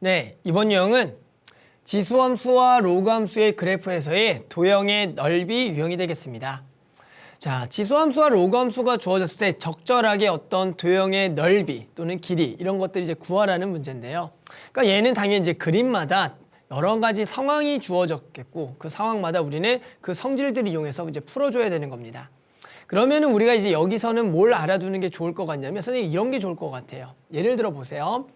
네, 이번 유형은 지수함수와 로그함수의 그래프에서의 도형의 넓이 유형이 되겠습니다. 자, 지수함수와 로그함수가 주어졌을 때 적절하게 어떤 도형의 넓이 또는 길이 이런 것들을 이제 구하라는 문제인데요. 그러니까 얘는 당연히 이제 그림마다 여러 가지 상황이 주어졌겠고 그 상황마다 우리는 그 성질들을 이용해서 이제 풀어줘야 되는 겁니다. 그러면은 우리가 이제 여기서는 뭘 알아두는 게 좋을 것 같냐면 선생님 이런 게 좋을 것 같아요. 예를 들어 보세요.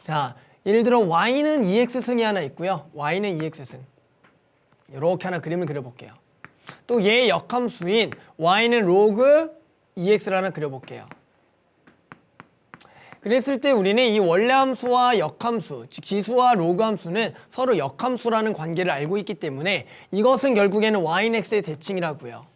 자, 예를 들어 y는 2x승이 하나 있고요. y는 2x승. 이렇게 하나 그림을 그려볼게요. 또 얘의 역함수인 y는 로그 2x를 하나 그려볼게요. 그랬을 때 우리는 이 원래 함수와 역함수, 즉 지수와 로그 함수는 서로 역함수라는 관계를 알고 있기 때문에 이것은 결국에는 y는 x의 대칭이라고요.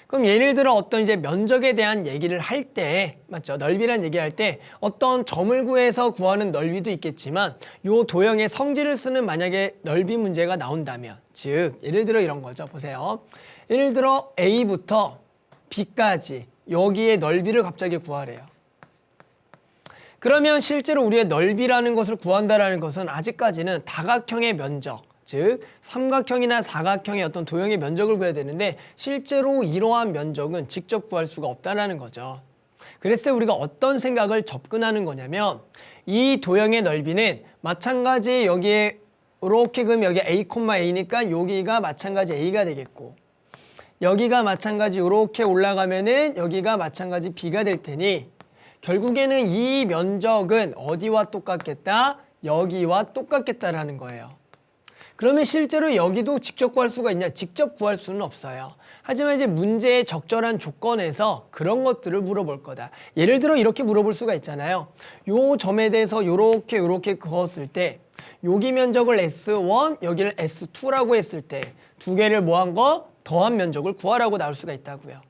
그럼 예를 들어 어떤 이제 면적에 대한 얘기를 할 때, 맞죠? 넓이란 얘기를 할 때 어떤 점을 구해서 구하는 넓이도 있겠지만 요 도형의 성질을 쓰는 만약에 넓이 문제가 나온다면, 즉 예를 들어 이런 거죠. 보세요. 예를 들어 A부터 B까지 여기에 넓이를 갑자기 구하래요. 그러면 실제로 우리의 넓이라는 것을 구한다라는 것은 아직까지는 다각형의 면적, 즉 삼각형이나 사각형의 어떤 도형의 면적을 구해야 되는데 실제로 이러한 면적은 직접 구할 수가 없다는 거죠. 그랬을 때 우리가 어떤 생각을 접근하는 거냐면 이 도형의 넓이는 마찬가지 여기에 이렇게 그럼 여기 a, a니까 여기가 마찬가지 a가 되겠고 여기가 마찬가지 이렇게 올라가면은 여기가 마찬가지 b가 될 테니 결국에는 이 면적은 어디와 똑같겠다? 여기와 똑같겠다라는 거예요. 그러면 실제로 여기도 직접 구할 수가 있냐? 직접 구할 수는 없어요. 하지만 이제 문제의 적절한 조건에서 그런 것들을 물어볼 거다. 예를 들어 이렇게 물어볼 수가 있잖아요. 요 점에 대해서 요렇게 그었을 때 여기 면적을 S1, 여기를 S2라고 했을 때 두 개를 뭐한 거? 더한 면적을 구하라고 나올 수가 있다고요.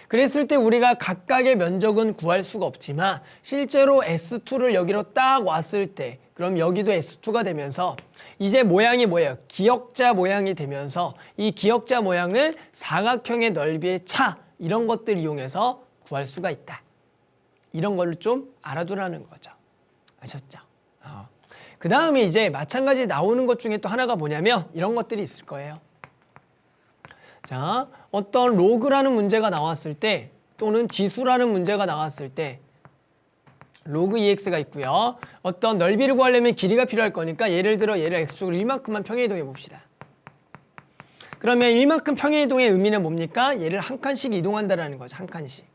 그랬을 때 우리가 각각의 면적은 구할 수가 없지만 실제로 S2를 여기로 딱 왔을 때 그럼 여기도 S2가 되면서 이제 모양이 뭐예요? 기역자 모양이 되면서 이 기역자 모양은 사각형의 넓이의 차 이런 것들 이용해서 구할 수가 있다. 이런 걸 좀 알아두라는 거죠. 아셨죠? 그 다음에 이제 마찬가지 나오는 것 중에 또 하나가 뭐냐면 이런 것들이 있을 거예요. 자, 어떤 로그라는 문제가 나왔을 때 또는 지수라는 문제가 나왔을 때 로그 2x가 있고요. 어떤 넓이를 구하려면 길이가 필요할 거니까 예를 들어 얘를 x축으로 1만큼만 평행이동해 봅시다. 그러면 1만큼 평행이동의 의미는 뭡니까? 얘를 한 칸씩 이동한다라는 거죠. 한 칸씩.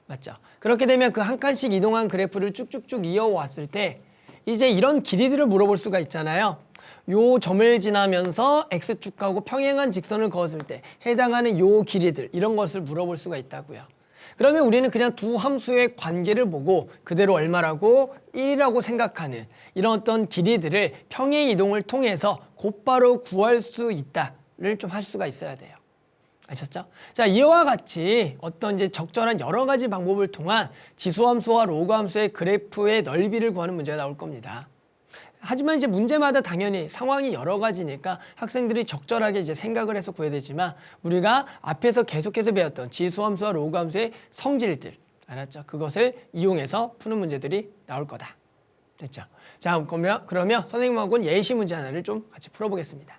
맞죠? 그렇게 되면 그 한 칸씩 이동한 그래프를 쭉쭉쭉 이어왔을 때 이제 이런 길이들을 물어볼 수가 있잖아요. 요 점을 지나면서 x축하고 평행한 직선을 그었을 때 해당하는 요 길이들 이런 것을 물어볼 수가 있다고요. 그러면 우리는 그냥 두 함수의 관계를 보고 그대로 얼마라고 1이라고 생각하는 이런 어떤 길이들을 평행 이동을 통해서 곧바로 구할 수 있다를 좀 할 수가 있어야 돼요. 아셨죠? 자, 이와 같이 어떤 이제 적절한 여러 가지 방법을 통한 지수함수와 로그함수의 그래프의 넓이를 구하는 문제가 나올 겁니다. 하지만 이제 문제마다 당연히 상황이 여러 가지니까 학생들이 적절하게 이제 생각을 해서 구해야 되지만 우리가 앞에서 계속해서 배웠던 지수함수와 로그함수의 성질들 알았죠? 그것을 이용해서 푸는 문제들이 나올 거다. 됐죠? 자, 그러면 선생님하고는 예시 문제 하나를 좀 같이 풀어보겠습니다.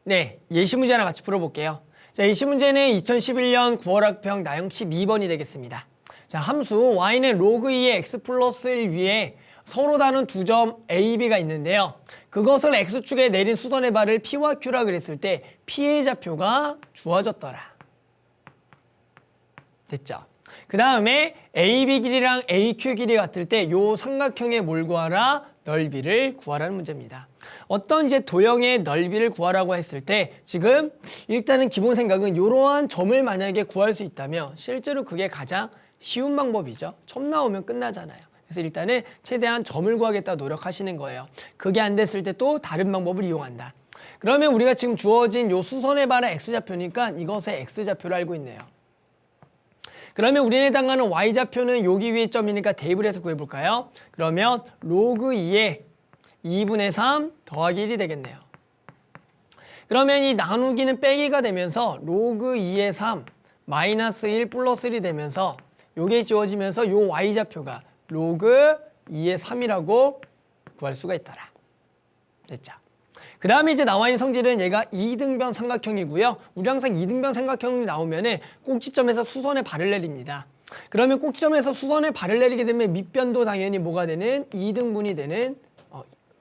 네, 예시 문제 하나 같이 풀어볼게요. 자, 예시 문제는 2011년 9월 학평 나형 12번이 되겠습니다. 자, 함수 y는 로그 2의 x 플러스 1 위에 서로 다른 두 점 A, B가 있는데요. 그것을 X축에 내린 수선의 발을 P와 Q라 그랬을 때 P의 좌표가 주어졌더라. 됐죠? 그 다음에 AB 길이랑 AQ 길이 같을 때 요 삼각형의 뭘 구하라? 넓이를 구하라는 문제입니다. 어떤 이제 도형의 넓이를 구하라고 했을 때 지금 일단은 기본 생각은 이러한 점을 만약에 구할 수 있다면 실제로 그게 가장 쉬운 방법이죠. 점 나오면 끝나잖아요. 그래서 일단은 최대한 점을 구하겠다 노력하시는 거예요. 그게 안 됐을 때 또 다른 방법을 이용한다. 그러면 우리가 지금 주어진 요 수선의 발의 x좌표니까 이것의 x좌표를 알고 있네요. 그러면 우리에 해당하는 y좌표는 여기 위에 점이니까 대입을 해서 구해볼까요? 그러면 로그 2에 2분의 3 더하기 1이 되겠네요. 그러면 이 나누기는 빼기가 되면서 로그 2의 3 마이너스 1 플러스 1이 되면서 요게 지워지면서 요 y좌표가 로그 2의 3이라고 구할 수가 있더라. 됐죠? 그 다음에 이제 나와 있는 성질은 얘가 이등변 삼각형이고요. 우리 항상 이등변 삼각형이 나오면은 꼭지점에서 수선에 발을 내립니다. 그러면 꼭지점에서 수선에 발을 내리게 되면 밑변도 당연히 뭐가 되는 2등분이 되는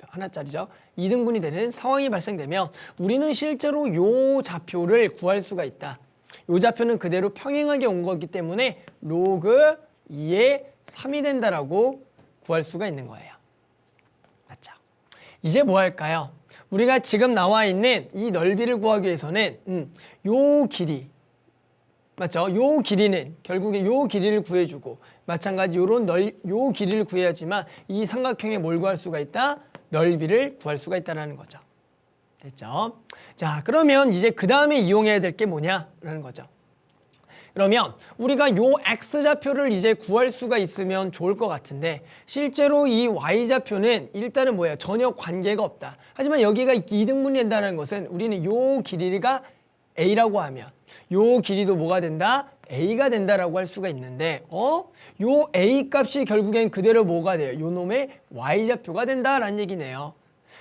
하나짜리죠. 2등분이 되는 상황이 발생되면 우리는 실제로 요 좌표를 구할 수가 있다. 요 좌표는 그대로 평행하게 온 거기 때문에 로그 2의 3이 된다라고 구할 수가 있는 거예요. 맞죠? 이제 뭐 할까요? 우리가 지금 나와 있는 이 넓이를 구하기 위해서는 요 길이 맞죠? 요 길이는 결국에 요 길이를 구해주고 마찬가지 요 길이를 구해야지만 이 삼각형에 뭘 구할 수가 있다? 넓이를 구할 수가 있다는 거죠. 됐죠? 자, 그러면 이제 그 다음에 이용해야 될 게 뭐냐라는 거죠. 그러면 우리가 요 x좌표를 이제 구할 수가 있으면 좋을 것 같은데 실제로 이 y좌표는 일단은 뭐예요? 전혀 관계가 없다. 하지만 여기가 2등분이 된다는 것은 우리는 요 길이가 a라고 하면 요 길이도 뭐가 된다? a가 된다라고 할 수가 있는데 요 a 값이 결국엔 그대로 뭐가 돼요? 요 놈의 y좌표가 된다라는 얘기네요.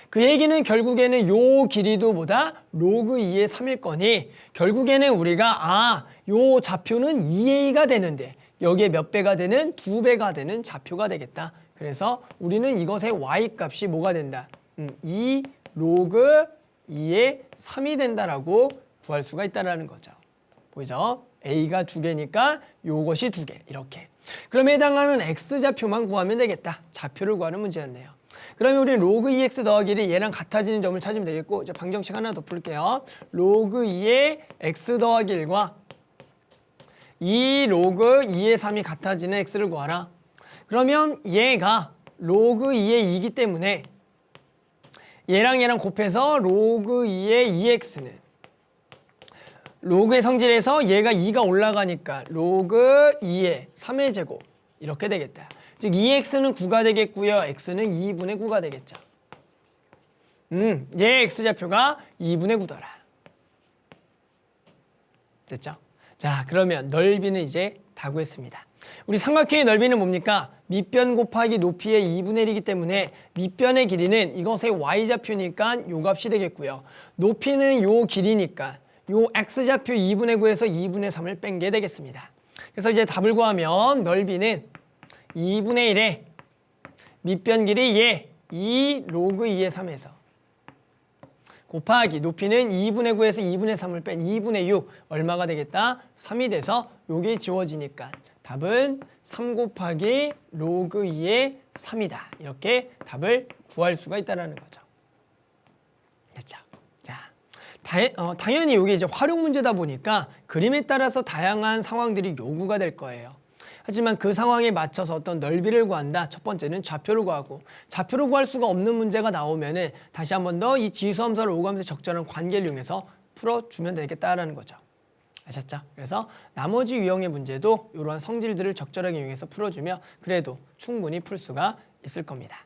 그 얘기는 결국에는 요 길이도 뭐다? 로그 2의 3일 거니 결국에는 우리가 요 좌표는 2a가 되는데 여기에 몇 배가 되는? 2배가 되는 좌표가 되겠다. 그래서 우리는 이것의 y 값이 뭐가 된다? 2 로그 2의 3이 된다라고 구할 수가 있다는 거죠. 보이죠? a가 2개니까 요것이 2개 이렇게. 그럼 해당하는 x좌표만 구하면 되겠다. 좌표를 구하는 문제였네요. 그러면 우리 로그 2x 더하기 1이 얘랑 같아지는 점을 찾으면 되겠고 이제 방정식 하나 더 풀게요. 로그 2의 x 더하기 1과 2 로그 2의 3이 같아지는 x를 구하라. 그러면 얘가 로그 2의 2이기 때문에 얘랑 곱해서 로그 2의 2x는 로그의 성질에서 얘가 2가 올라가니까 로그 2의 3의 제곱 이렇게 되겠다. 즉 2x는 9가 되겠고요. x는 2분의 9가 되겠죠. 얘 x좌표가 2분의 9더라. 됐죠? 자, 그러면 넓이는 이제 다 구했습니다. 우리 삼각형의 넓이는 뭡니까? 밑변 곱하기 높이의 2분의 1이기 때문에 밑변의 길이는 이것의 y좌표니까 요 값이 되겠고요. 높이는 요 길이니까 요 x좌표 2분의 9에서 2분의 3을 뺀 게 되겠습니다. 그래서 이제 답을 구하면 넓이는 2분의 1에 밑변 길이 얘 2 로그 2의 3에서 곱하기 높이는 2분의 9에서 2분의 3을 뺀 2분의 6 얼마가 되겠다? 3이 돼서 요게 지워지니까 답은 3 곱하기 로그 2의 3이다. 이렇게 답을 구할 수가 있다는 거죠. 됐죠? 자, 당연히 이게 이제 활용 문제다 보니까 그림에 따라서 다양한 상황들이 요구가 될 거예요. 하지만 그 상황에 맞춰서 어떤 넓이를 구한다. 첫 번째는 좌표를 구하고 좌표를 구할 수가 없는 문제가 나오면은 다시 한 번 더 이 지수함수를 오가면서 적절한 관계를 이용해서 풀어주면 되겠다라는 거죠. 아셨죠? 그래서 나머지 유형의 문제도 이러한 성질들을 적절하게 이용해서 풀어주면 그래도 충분히 풀 수가 있을 겁니다.